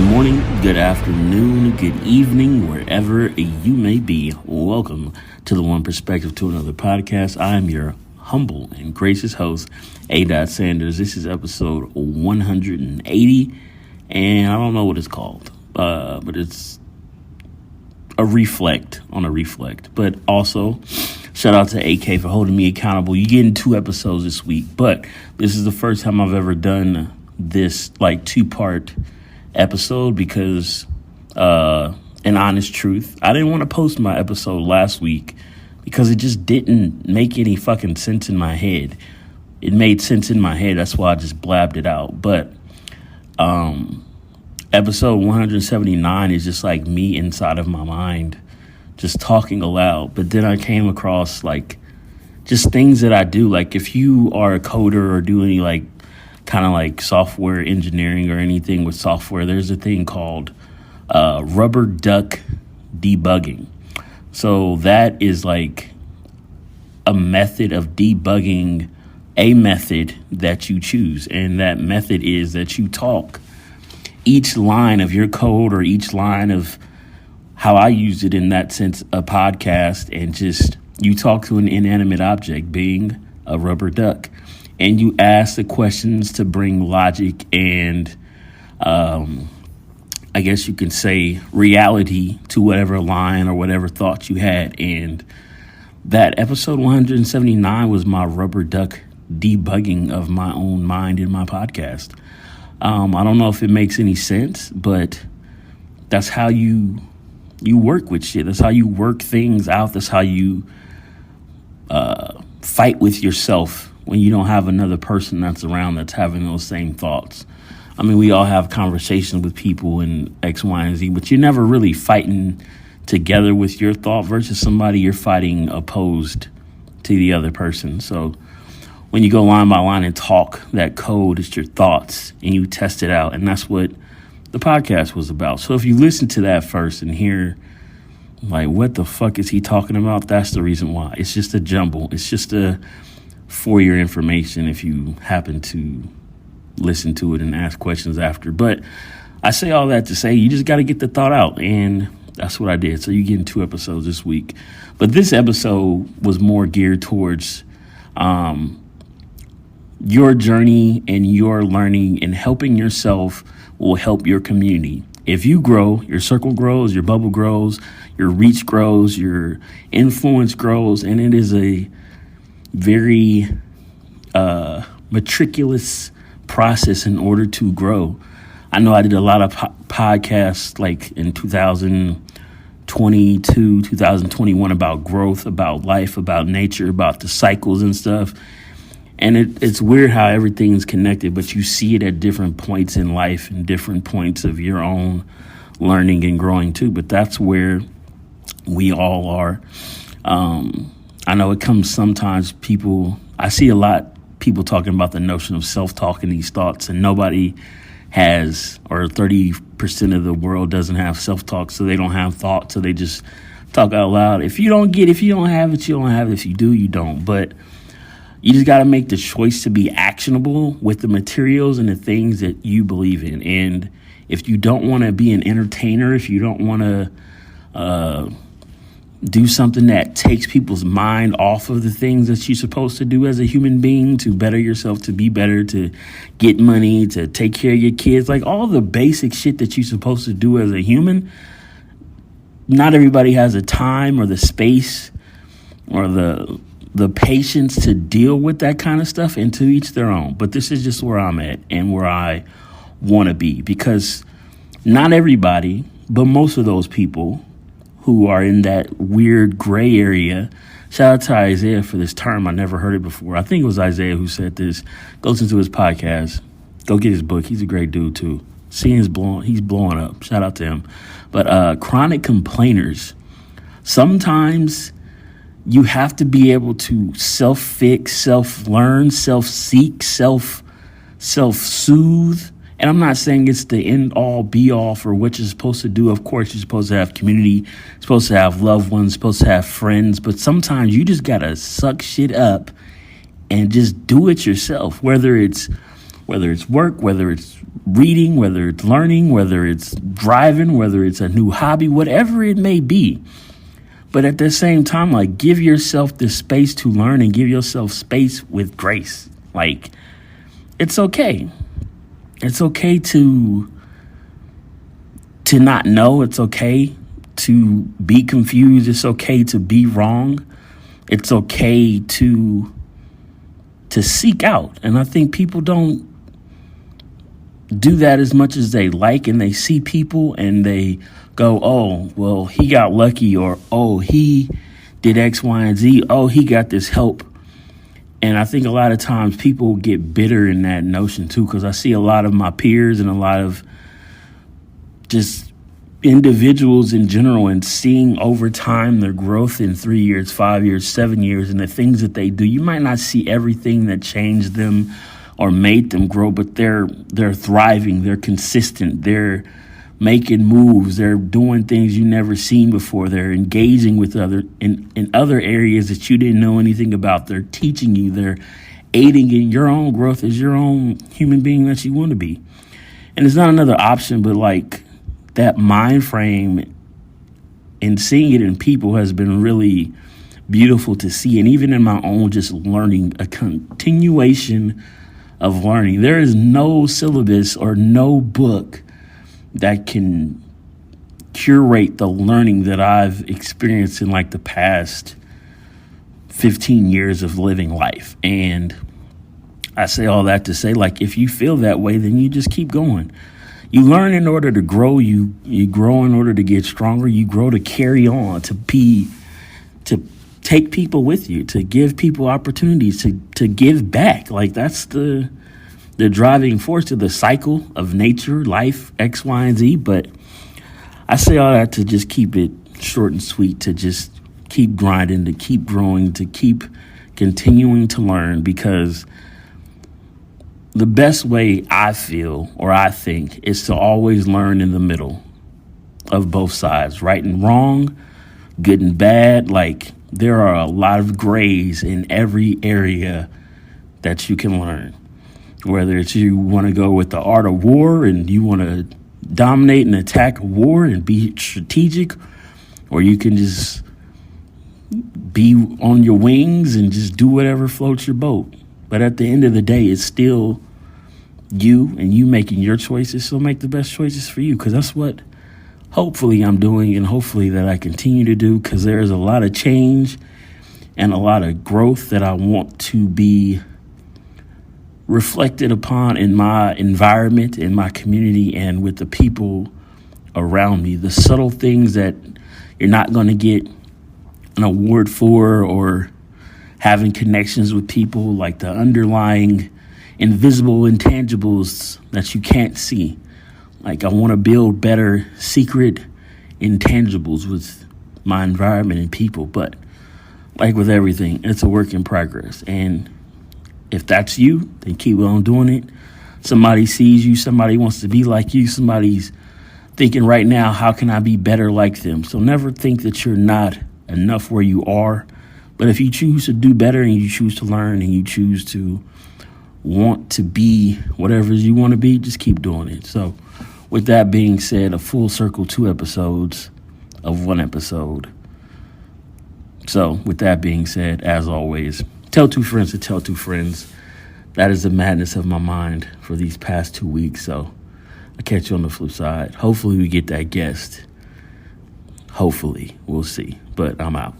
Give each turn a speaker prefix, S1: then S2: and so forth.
S1: morning, good afternoon, good evening, wherever you may be. Welcome to the One Perspective to Another podcast. I'm your humble and gracious host, A. Sanders. This is episode 180, and I don't know what it's called, but it's a reflect. But also, shout out to AK for holding me accountable. You're getting 2 episodes this week, but this is the first time I've ever done this two-part episode because, an honest truth, I didn't want to post my episode last week because it just didn't make any fucking sense in my head. It made sense in my head. That's why I just blabbed it out. But episode 179 is just like me inside of my mind just talking aloud. But then I came across just things that I do. Like if you are a coder or do any kind of software engineering or anything with software, there's a thing called rubber duck debugging. So that is like a method of debugging a method that you choose. And that method is that you talk each line of your code or each line of how I used it in that sense, a podcast, and just you talk to an inanimate object being a rubber duck. And you ask the questions to bring logic and, I guess you can say, reality to whatever line or whatever thought you had. And that episode 179 was my rubber duck debugging of my own mind in my podcast. I don't know if it makes any sense, but that's how you work with shit. That's how you work things out. That's how you fight with yourself when you don't have another person that's around that's having those same thoughts. I mean, we all have conversations with people in X, Y, and Z, but you're never really fighting together with your thought versus somebody you're fighting opposed to the other person. So when you go line by line and talk that code, it's your thoughts, and you test it out, and that's what the podcast was about. So if you listen to that first and hear, what the fuck is he talking about? That's the reason why. It's just a jumble. It's just for your information if you happen to listen to it and ask questions after. But I say all that to say you just got to get the thought out, and that's what I did. So you're getting 2 episodes this week. But this episode was more geared towards your journey and your learning, and helping yourself will help your community. If you grow, your circle grows, your bubble grows, your reach grows, your influence grows, and it is a very meticulous process in order to grow. I know I did a lot of podcasts in 2022, 2021 about growth, about life, about nature, about the cycles and stuff. And it's weird how everything's connected, but you see it at different points in life and different points of your own learning and growing too. But that's where we all are. I know it comes sometimes I see a lot people talking about the notion of self-talk and these thoughts, and nobody has, or 30% of the world doesn't have self-talk, so they don't have thoughts, so they just talk out loud. If you don't have it, you don't have it. If you do, you don't. But you just got to make the choice to be actionable with the materials and the things that you believe in. And if you don't want to be an entertainer, if you don't want to do something that takes people's mind off of the things that you're supposed to do as a human being to better yourself, to be better, to get money, to take care of your kids, all the basic shit that you're supposed to do as a human, not everybody has the time or the space or the patience to deal with that kind of stuff, and to each their own. But this is just where I'm at and where I want to be, because not everybody, but most of those people who are in that weird gray area. Shout out to Isaiah for this term. I never heard it before. I think it was Isaiah who said this. Go listen to his podcast. Go get his book. He's a great dude too. He's blowing up. Shout out to him. But chronic complainers, sometimes you have to be able to self-fix, self-learn, self-seek, self-soothe. And I'm not saying it's the end-all, be-all for what you're supposed to do. Of course, you're supposed to have community, you're supposed to have loved ones, supposed to have friends. But sometimes you just got to suck shit up and just do it yourself, whether it's whether it's work, whether it's reading, whether it's learning, whether it's driving, whether it's a new hobby, whatever it may be. But at the same time, like, give yourself the space to learn and give yourself space with grace. Like, it's okay. It's okay to not know. It's okay to be confused. It's okay to be wrong. It's okay to seek out. And I think people don't do that as much as they like, and they see people and they go, oh, well, he got lucky, or, oh, he did X, Y, and Z. Oh, he got this help. And I think a lot of times people get bitter in that notion too, because I see a lot of my peers and a lot of just individuals in general, and seeing over time their growth in 3 years, 5 years, 7 years, and the things that they do. You might not see everything that changed them or made them grow, but they're thriving, they're consistent, they're making moves, they're doing things you never seen before, they're engaging with in other areas that you didn't know anything about, they're teaching you, they're aiding in your own growth as your own human being that you want to be. And it's not another option, but like, that mind frame and seeing it in people has been really beautiful to see. And even in my own just learning, a continuation of learning. There is no syllabus or no book that can curate the learning that I've experienced in like the past 15 years of living life. And I say all that to say, like, if you feel that way, then you just keep going. You learn in order to grow. You grow in order to get stronger. You grow to carry on, to take people with you, to give people opportunities, to give back. Like, that's the driving force to the cycle of nature, life, X, Y, and Z. But I say all that to just keep it short and sweet, to just keep grinding, to keep growing, to keep continuing to learn, because the best way I feel, or I think, is to always learn in the middle of both sides, right and wrong, good and bad. Like, there are a lot of grays in every area that you can learn. Whether it's you want to go with the art of war and you want to dominate and attack a war and be strategic, or you can just be on your wings and just do whatever floats your boat. But at the end of the day, it's still you and you making your choices. So make the best choices for you, because that's what hopefully I'm doing, and hopefully that I continue to do, because there is a lot of change and a lot of growth that I want to be reflected upon in my environment, in my community, and with the people around me. The subtle things that you're not going to get an award for, or having connections with people, like the underlying invisible intangibles that you can't see. Like, I want to build better secret intangibles with my environment and people. But like with everything, it's a work in progress. And if that's you, then keep on doing it. Somebody sees you, somebody wants to be like you, somebody's thinking right now, how can I be better like them? So never think that you're not enough where you are. But if you choose to do better, and you choose to learn, and you choose to want to be whatever you want to be, just keep doing it. So with that being said, a full circle 2 episodes of 1 episode. So with that being said, as always, tell 2 friends to tell 2 friends. That is the madness of my mind for these past 2 weeks. So I'll catch you on the flip side. Hopefully we get that guest. Hopefully. We'll see. But I'm out.